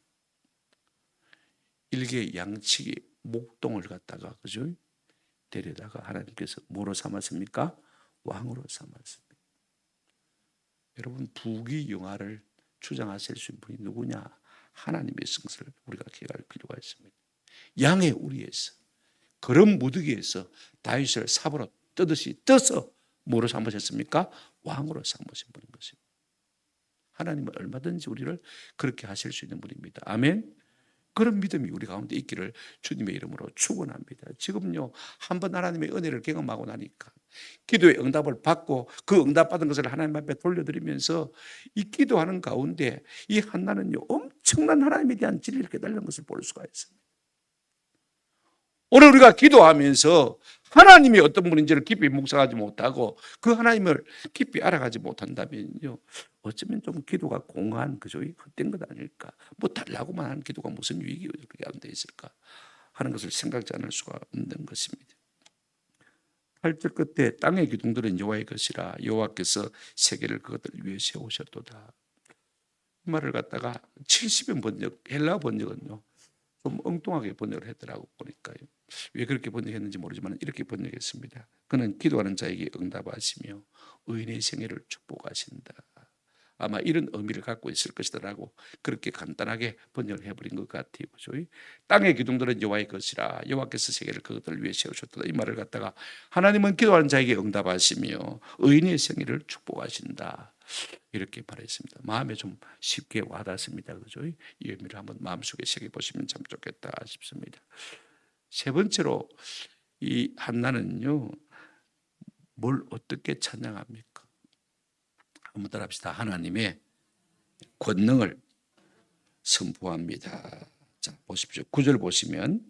일개 양치기 목동을 갖다가 그죠? 데려다가 하나님께서 뭐로 삼았습니까? 왕으로 삼았습니다. 여러분 부귀영화를 주장하실 수 있는 분이 누구냐? 하나님의 성실을 우리가 기억할 필요가 있습니다. 양의 우리에서 그런 무더기에서 다윗을 삽으로 뜨듯이 떠서 뭐로 삼으셨습니까? 왕으로 삼으신 분인 것입니다. 하나님은 얼마든지 우리를 그렇게 하실 수 있는 분입니다. 아멘. 그런 믿음이 우리 가운데 있기를 주님의 이름으로 축원합니다. 지금요 한번 하나님의 은혜를 경험하고 나니까 기도의 응답을 받고 그 응답받은 것을 하나님 앞에 돌려드리면서 이 기도하는 가운데 이 한나는요 엄청난 하나님에 대한 진리를 깨달은 것을 볼 수가 있습니다. 오늘 우리가 기도하면서 하나님이 어떤 분인지를 깊이 묵상하지 못하고 그 하나님을 깊이 알아가지 못한다면요 어쩌면 좀 기도가 공한 그저 헛된 것 아닐까, 뭐 달라고만 하는 기도가 무슨 유익이 그렇게 안 돼 있을까 하는 것을 생각지 않을 수가 없는 것입니다. 8절 끝에 땅의 기둥들은 여호와의 것이라 여호와께서 세계를 그것들 위에 세우셨도다. 이 말을 갖다가 70연 번역 헬라 번역은요 좀 엉뚱하게 번역을 했더라고 보니까요. 왜 그렇게 번역했는지 모르지만 이렇게 번역했습니다. 그는 기도하는 자에게 응답하시며 의인의 생애를 축복하신다. 아마 이런 의미를 갖고 있을 것이라고 그렇게 간단하게 번역을 해버린 것 같아요. 그죠? 땅의 기둥들은 여호와의 것이라 여호와께서 세계를 그것들을 위해 세우셨다. 이 말을 갖다가 하나님은 기도하는 자에게 응답하시며 의인의 생애를 축복하신다. 이렇게 말했습니다. 마음에 좀 쉽게 와닿습니다. 그죠? 이 의미를 한번 마음속에 새겨보시면 참 좋겠다 싶습니다. 세 번째로 이 한나는요 뭘 어떻게 찬양합니까? 한번 따라합시다. 하나님의 권능을 선포합니다. 자 보십시오. 9절 보시면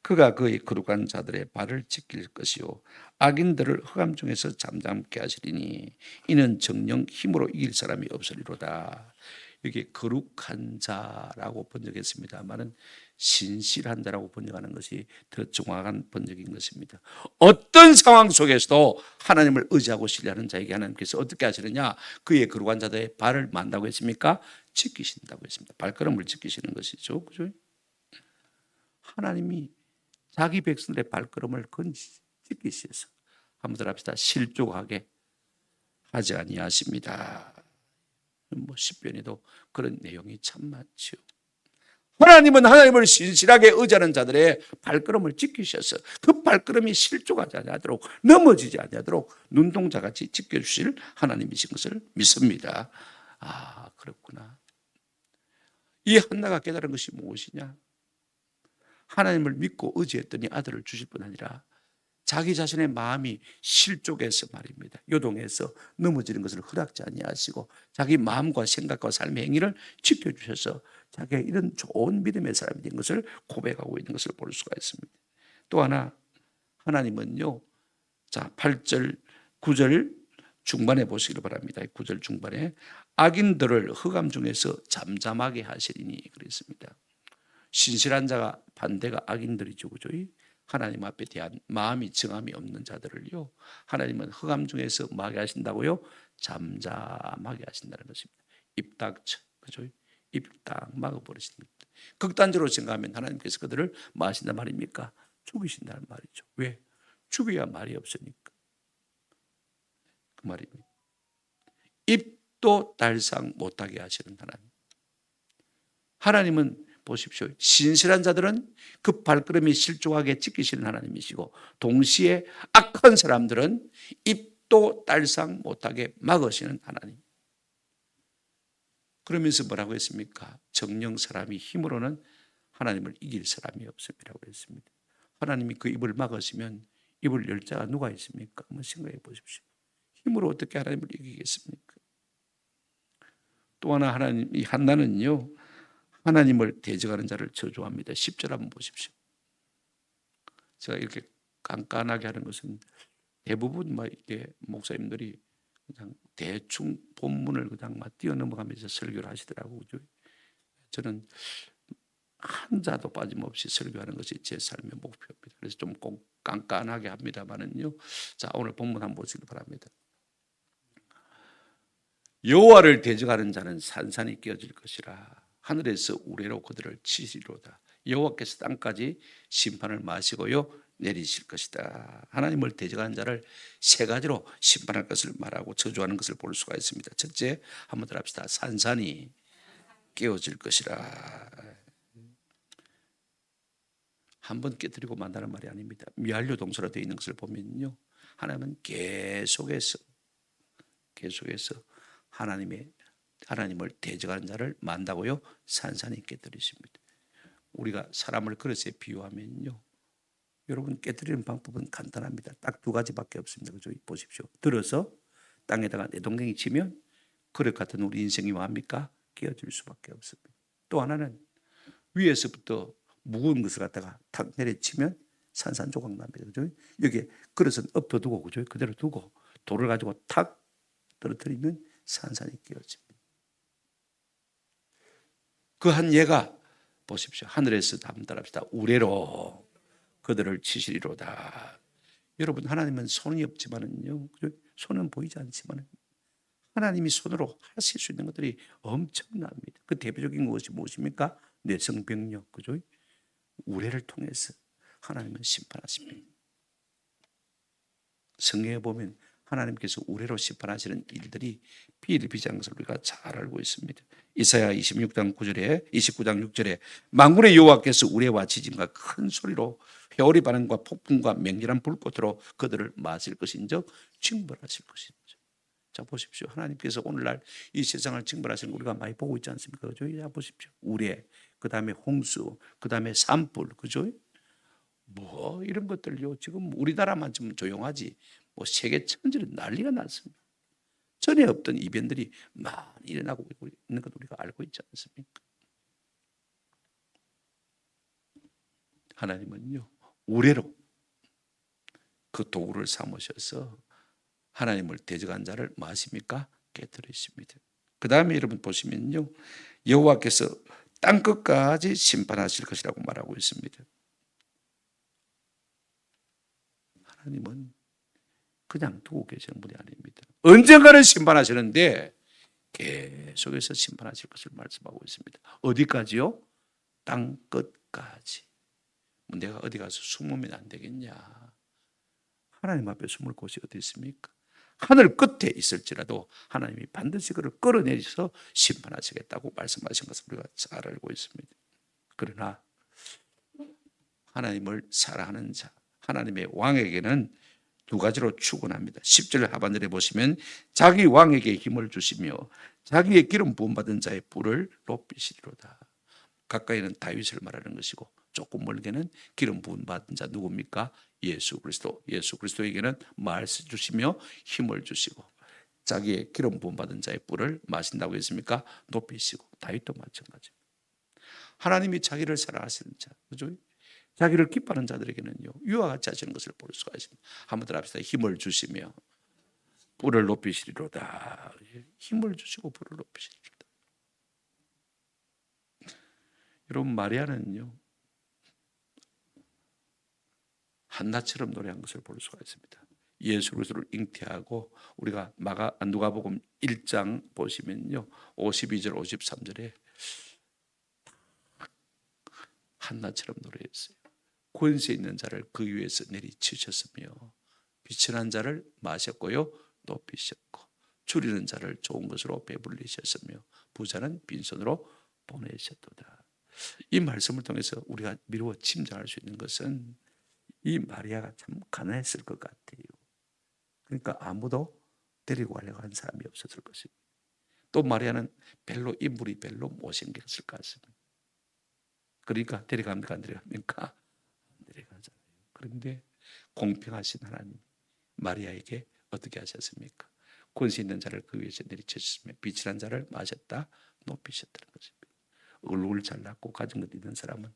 그가 그의 거룩한 자들의 발을 지킬 것이요 악인들을 흑암 중에서 잠잠케 하시리니 이는 정령 힘으로 이길 사람이 없으리로다. 여기 거룩한 자라고 번역했습니다만은 신실한 자라고 번역하는 것이 더 정확한 번역인 것입니다. 어떤 상황 속에서도 하나님을 의지하고 신뢰하는 자에게 하나님께서 어떻게 하시느냐? 그의 거룩한 자들의 발을 만다고 했습니까? 지키신다고 했습니다. 발걸음을 지키시는 것이죠. 그죠? 하나님이 자기 백성들의 발걸음을 지키셔서 한번 더 합시다. 실족하게 하지 아니하십니다. 뭐 시편에도 그런 내용이 참 많죠. 하나님은 하나님을 신실하게 의지하는 자들의 발걸음을 지키셔서 그 발걸음이 실족하지 아니하도록 넘어지지 아니하도록 눈동자같이 지켜주실 하나님이신 것을 믿습니다. 아 그렇구나. 이 한나가 깨달은 것이 무엇이냐? 하나님을 믿고 의지했더니 아들을 주실 뿐 아니라 자기 자신의 마음이 실족해서 말입니다. 요동해서 넘어지는 것을 허락지 아니하시고 자기 마음과 생각과 삶의 행위를 지켜주셔서 자기가 이런 좋은 믿음의 사람이 된 것을 고백하고 있는 것을 볼 수가 있습니다. 또 하나 하나님은요, 자 8절 9절 중반에 보시기를 바랍니다. 9절 중반에 악인들을 흑암 중에서 잠잠하게 하시리니 그랬습니다. 신실한 자가 반대가 악인들이죠. 그죠? 하나님 앞에 대한 마음이 정함이 없는 자들을요 하나님은 흑암 중에서 뭐하게 하신다고요? 잠잠하게 하신다는 것입니다. 입 닥쳐, 그죠? 입 딱 막아버리십니다. 극단적으로 생각하면 하나님께서 그들을 뭐 하신단 말입니까? 죽이신다는 말이죠. 왜? 죽여야 말이 없으니까. 그 말입니다. 입도 달상 못하게 하시는 하나님. 하나님은 보십시오. 신실한 자들은 그 발걸음이 실족하게 지키시는 하나님이시고 동시에 악한 사람들은 입 입도 딸상 못하게 막으시는 하나님. 그러면서 뭐라고 했습니까? 정령 사람이 힘으로는 하나님을 이길 사람이 없음이라고 했습니다. 하나님이 그 입을 막으시면 입을 열 자가 누가 있습니까? 한번 생각해 보십시오. 힘으로 어떻게 하나님을 이기겠습니까? 또 하나 하나님, 이 한나는요, 하나님을 대적하는 자를 저주합니다. 10절 한번 보십시오. 제가 이렇게 깐깐하게 하는 것은 대부분 막 이렇게 목사님들이 그냥 대충 본문을 그냥 막 뛰어넘어가면서 설교를 하시더라고요. 저는 한 자도 빠짐없이 설교하는 것이 제 삶의 목표입니다. 그래서 좀 꼭 깐깐하게 합니다만은요. 자, 오늘 본문 한번 보시기 바랍니다. 여호와를 대적하는 자는 산산이 깨어질 것이라. 하늘에서 우레로 그들을 치시리로다. 여호와께서 땅까지 심판을 마시고요 내리실 것이다. 하나님을 대적하는 자를 세 가지로 심판할 것을 말하고 저주하는 것을 볼 수가 있습니다. 첫째, 한번 더 합시다. 산산이 깨어질 것이라. 한번 깨뜨리고 만다는 말이 아닙니다. 미완료 동사로 되어 있는 것을 보면요, 하나님은 계속해서 하나님을 대적하는 자를 만다고요 산산이 깨뜨리십니다. 우리가 사람을 그릇에 비유하면요, 여러분 깨뜨리는 방법은 간단합니다. 딱 두 가지밖에 없습니다. 그죠? 보십시오. 들어서 땅에다가 내동댕이 치면 그릇 같은 우리 인생이 뭐합니까? 깨어질 수밖에 없습니다. 또 하나는 위에서부터 무거운 것을 갖다가 탁 내려치면 산산조각 납니다. 그죠? 여기에 그릇은 엎어두고, 그죠? 그대로 두고 돌을 가지고 탁 떨어뜨리면 산산이 깨어집니다. 그 한 예가 보십시오. 하늘에서 한번 따라합시다. 우레로 그들을 치시리로다. 여러분, 하나님은 손이 없지만은요, 손은 보이지 않지만 하나님이 손으로 하실 수 있는 것들이 엄청납니다. 그 대표적인 것이 무엇입니까? 뇌성병력, 그죠? 우레를 통해서 하나님은 심판하십니다. 성경에 보면 하나님께서 우레로 심판하시는 일들이 비일비재한 것을 우리가 잘 알고 있습니다. 이사야 26장 9절에 29장 6절에 만군의 여호와께서 우레와 지짐과 큰 소리로 회오리 반응과 폭풍과 맹렬한 불꽃으로 그들을 마실 것인즉 징벌하실 것이죠. 자, 보십시오. 하나님께서 오늘날 이 세상을 징벌하시는 거 우리가 많이 보고 있지 않습니까? 그죠? 자, 보십시오. 우레, 그 다음에 홍수, 그 다음에 산불, 그죠? 뭐 이런 것들요. 지금 우리나라만 좀 조용하지 뭐 세계 천지는 난리가 났습니다. 전에 없던 이변들이 많이 일어나고 있는 것 우리가 알고 있지 않습니까? 하나님은요, 우레로 그 도구를 삼으셔서 하나님을 대적한 자를 마십니까? 깨뜨리십니다. 그 다음에 여러분 보시면요, 여호와께서 땅 끝까지 심판하실 것이라고 말하고 있습니다. 하나님은 그냥 두고 계시는 분이 아닙니다. 언젠가는 심판하시는데 계속해서 심판하실 것을 말씀하고 있습니다. 어디까지요? 땅 끝까지. 내가 어디 가서 숨으면 안 되겠냐? 하나님 앞에 숨을 곳이 어디 있습니까? 하늘 끝에 있을지라도 하나님이 반드시 그를 끌어내셔서 심판하시겠다고 말씀하신 것을 우리가 잘 알고 있습니다. 그러나 하나님을 사랑하는 자, 하나님의 왕에게는 두 가지로 추구합니다. 10절 하반절에 보시면 자기 왕에게 힘을 주시며 자기의 기름 부음 받은 자의 뿔을 높이시리로다. 가까이는 다윗을 말하는 것이고 조금 멀게는 기름 부음 받은 자 누굽니까? 예수 그리스도. 예수 그리스도에게는 말씀 주시며 힘을 주시고 자기의 기름 부음 받은 자의 뿔을 마신다고 했습니까? 높이시고. 다윗도 마찬가지입니다. 하나님이 자기를 사랑하시는 자, 그죠? 자기를 기뻐하는 자들에게는요, 이와 같이 하시는 것을 볼 수가 있습니다. 한번 더 합시다. 힘을 주시며 뿔을 높이시리로다. 힘을 주시고 뿔을 높이시리로다. 여러분, 마리아는요, 한나처럼 노래한 것을 볼 수가 있습니다. 예수 그리스도를 잉태하고 우리가 누가복음 1장 보시면요, 52절 53절에 한나처럼 노래했어요. 권세 있는 자를 그 위에서 내리치셨으며 비천한 자를 마셨고요 높이셨고 줄이는 자를 좋은 것으로 배불리셨으며 부자는 빈손으로 보내셨도다. 이 말씀을 통해서 우리가 미루어 짐작할 수 있는 것은 이 마리아가 참 가난했을 것 같아요. 그러니까 아무도 데리고 가려고 하는 사람이 없었을 것입니다. 또 마리아는 별로 인물이 별로 못생겼을 것 같습니다. 그러니까 데려갑니까 안 데려갑니까? 안 데려가잖아요. 그런데 공평하신 하나님 마리아에게 어떻게 하셨습니까? 권세 있는 자를 그 위에서 내리치셨으며 빛이란 자를 마셨다 높이셨다는 것입니다. 얼굴 잘났고 가진 것 있는 사람은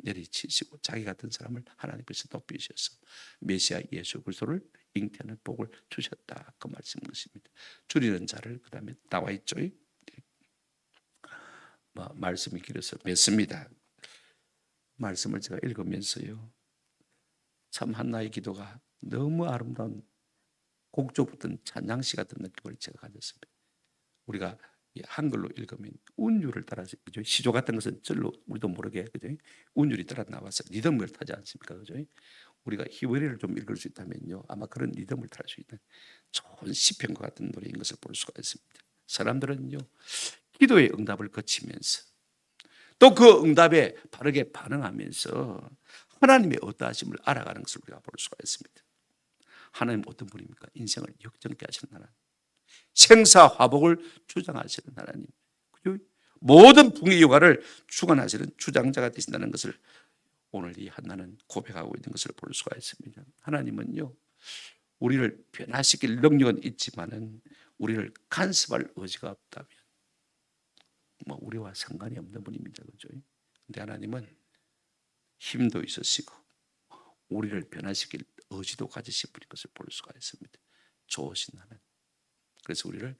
내리치시고 자기 같은 사람을 하나님께서 높이셔서 메시아 예수 그리스도를 잉태하는 복을 주셨다 그 말씀인 것입니다. 줄이는 자를 그 다음에 나와 있죠. 말씀이 길어서 맺습니다. 말씀을 제가 읽으면서요 참 한나의 기도가 너무 아름다운 곡조 붙은 찬양시 같은 느낌을 제가 가졌습니다. 우리가 한글로 읽으면 운율을 따라서 그죠? 시조 같은 것은 절로 우리도 모르게 그죠? 운율이 따라 나와서 리듬을 타지 않습니까? 그죠? 우리가 히브리어를 좀 읽을 수 있다면요 아마 그런 리듬을 탈 수 있는 좋은 시편과 같은 노래인 것을 볼 수가 있습니다. 사람들은요 기도의 응답을 거치면서 또 그 응답에 바르게 반응하면서 하나님의 어떠하심을 알아가는 것을 우리가 볼 수가 있습니다. 하나님 어떤 분입니까? 인생을 역전케 하시는 하나님, 생사화복을 주장하시는 하나님, 모든 풍의 영화를 주관하시는 주장자가 되신다는 것을 오늘 이 한나는 고백하고 있는 것을 볼 수가 있습니다. 하나님은요 우리를 변화시킬 능력은 있지만은 우리를 간섭할 의지가 없다면 우리와 상관이 없는 분입니다. 그죠? 근데 하나님은 힘도 있으시고 우리를 변화시킬 의지도 가지신 분인 것을 볼 수가 있습니다. 좋으신 하나님. 그래서 우리를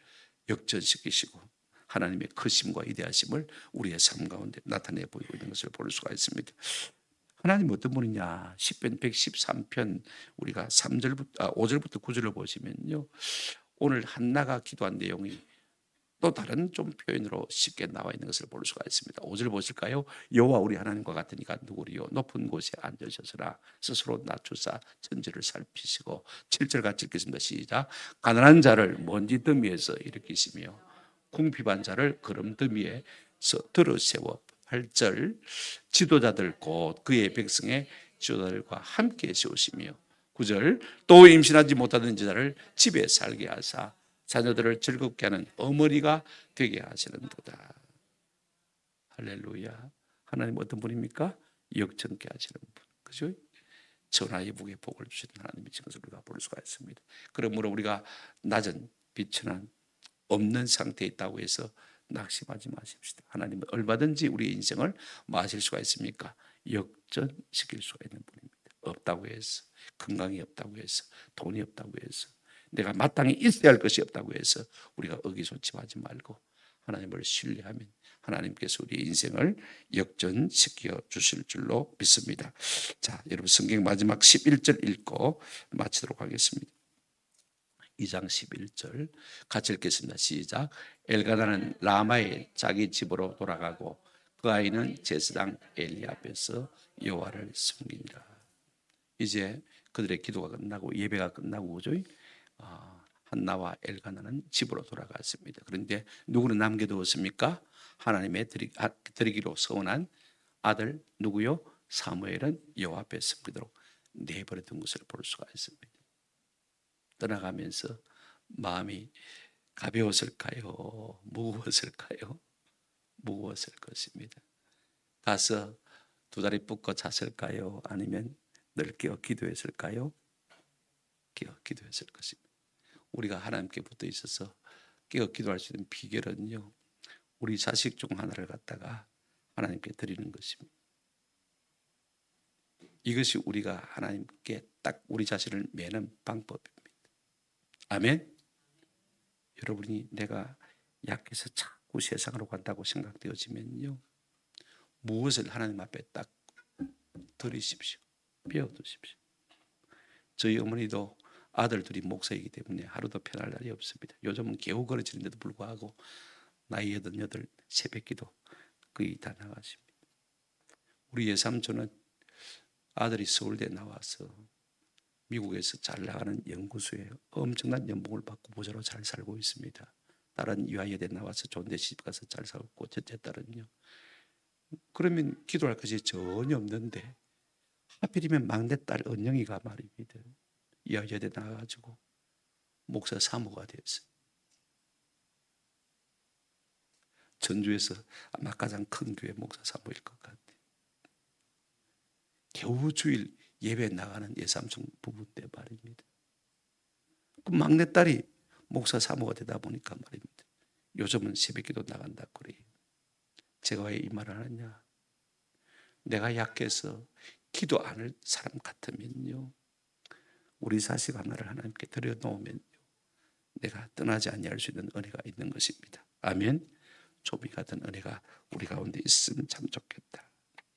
역전시키시고 하나님의 크심과 위대하심을 우리의 삶 가운데 나타내 보이고 있는 것을 볼 수가 있습니다. 하나님 어떤 분이냐? 시편 113편 우리가 5절부터 9절을 보시면요. 오늘 한나가 기도한 내용이 또 다른 좀 표현으로 쉽게 나와 있는 것을 볼 수가 있습니다. 5절 보실까요? 여호와 우리 하나님과 같으니까 누구리요? 높은 곳에 앉으셔서라 스스로 낮추사 천지를 살피시고 7절 같이 읽겠습니다. 시작. 가난한 자를 먼지 더미에서 일으키시며 궁핍한 자를 거름 더미에서 들어세워 8절 지도자들 곧 그의 백성의 지도자들과 함께 세우시며 9절 또 임신하지 못하던 자를 집에 살게 하사 자녀들을 즐겁게 하는 어머니가 되게 하시는도다. 할렐루야. 하나님 어떤 분입니까? 역전케 하시는 분. 그죠? 전하의 북에 복을 주시는 하나님이신 것을 우리가 볼 수가 있습니다. 그러므로 우리가 낮은 비천한 없는 상태에 있다고 해서 낙심하지 마십시다. 하나님은 얼마든지 우리의 인생을 마실 수가 있습니까? 역전시킬 수가 있는 분입니다. 없다고 해서 건강이 없다고 해서 돈이 없다고 해서 내가 마땅히 있어야 할 것이 없다고 해서 우리가 의기소침하지 말고 하나님을 신뢰하면 하나님께서 우리 인생을 역전시켜 주실 줄로 믿습니다. 자, 여러분 성경 마지막 11절 읽고 마치도록 하겠습니다. 2장 11절 같이 읽겠습니다. 시작. 엘가나는 라마의 자기 집으로 돌아가고 그 아이는 제사장 엘리 앞에서 여호와를 섬기니라. 이제 그들의 기도가 끝나고 예배가 끝나고 그죠? 한나와 엘가나는 집으로 돌아갔습니다. 그런데 누구는 남겨두었습니까? 하나님의 드리기로 서원한 아들 누구요? 사무엘은 여호와 앞에 섬기도록 내버려 둔 것을 볼 수가 있습니다. 떠나가면서 마음이 가벼웠을까요? 무거웠을까요? 무거웠을 것입니다. 가서 두 다리 뻗고 잤을까요? 아니면 늘 깨어 기도했을까요? 깨어 기도했을 것입니다. 우리가 하나님께 붙어 있어서 깨어 기도할 수 있는 비결은요, 우리 자식 중 하나를 갖다가 하나님께 드리는 것입니다. 이것이 우리가 하나님께 딱 우리 자신을 매는 방법입니다. 아멘. 여러분이 내가 약해서 자꾸 세상으로 간다고 생각되어지면요, 무엇을 하나님 앞에 딱 드리십시오. 배워두십시오. 저희 어머니도 아들 둘이 목사이기 때문에 하루도 편할 날이 없습니다. 요즘은 겨우 걸어지는데도 불구하고 나이 88 새벽기도 거의 다 나가십니다. 우리 예삼촌은 아들이 서울대 나와서 미국에서 잘 나가는 연구소에 엄청난 연봉을 받고 부자로 잘 살고 있습니다. 딸은 유아여대 나와서 좋은 데 시집가서 잘 살고 첫째 딸은요. 그러면 기도할 것이 전혀 없는데 하필이면 막내딸 은영이가 말입니다. 유아여대 나가가지고 목사 사모가 되었어요. 전주에서 아마 가장 큰 교회 목사 사모일 것 같아요. 겨우 주일 예배 나가는 예삼촌 부부 때 말입니다. 그 막내딸이 목사 사모가 되다 보니까 말입니다. 요즘은 새벽기도 나간다 그래요. 제가 왜 이 말을 하느냐? 내가 약해서 기도 안 할 사람 같으면요, 우리 자식 하나를 하나님께 드려놓으면요, 내가 떠나지 아니할 수 있는 은혜가 있는 것입니다. 아멘. 조미 같은 은혜가 우리 가운데 있으면 참 좋겠다.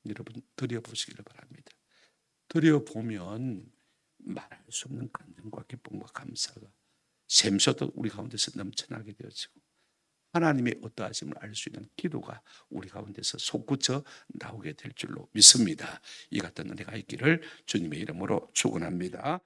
여러분 드려보시기를 바랍니다. 드려보면 말할 수 없는 감동과 기쁨과 감사가 샘솟듯 우리 가운데서 넘쳐나게 되어지고, 하나님의 어떠하심을 알 수 있는 기도가 우리 가운데서 솟구쳐 나오게 될 줄로 믿습니다. 이 같은 은혜가 있기를 주님의 이름으로 축원합니다.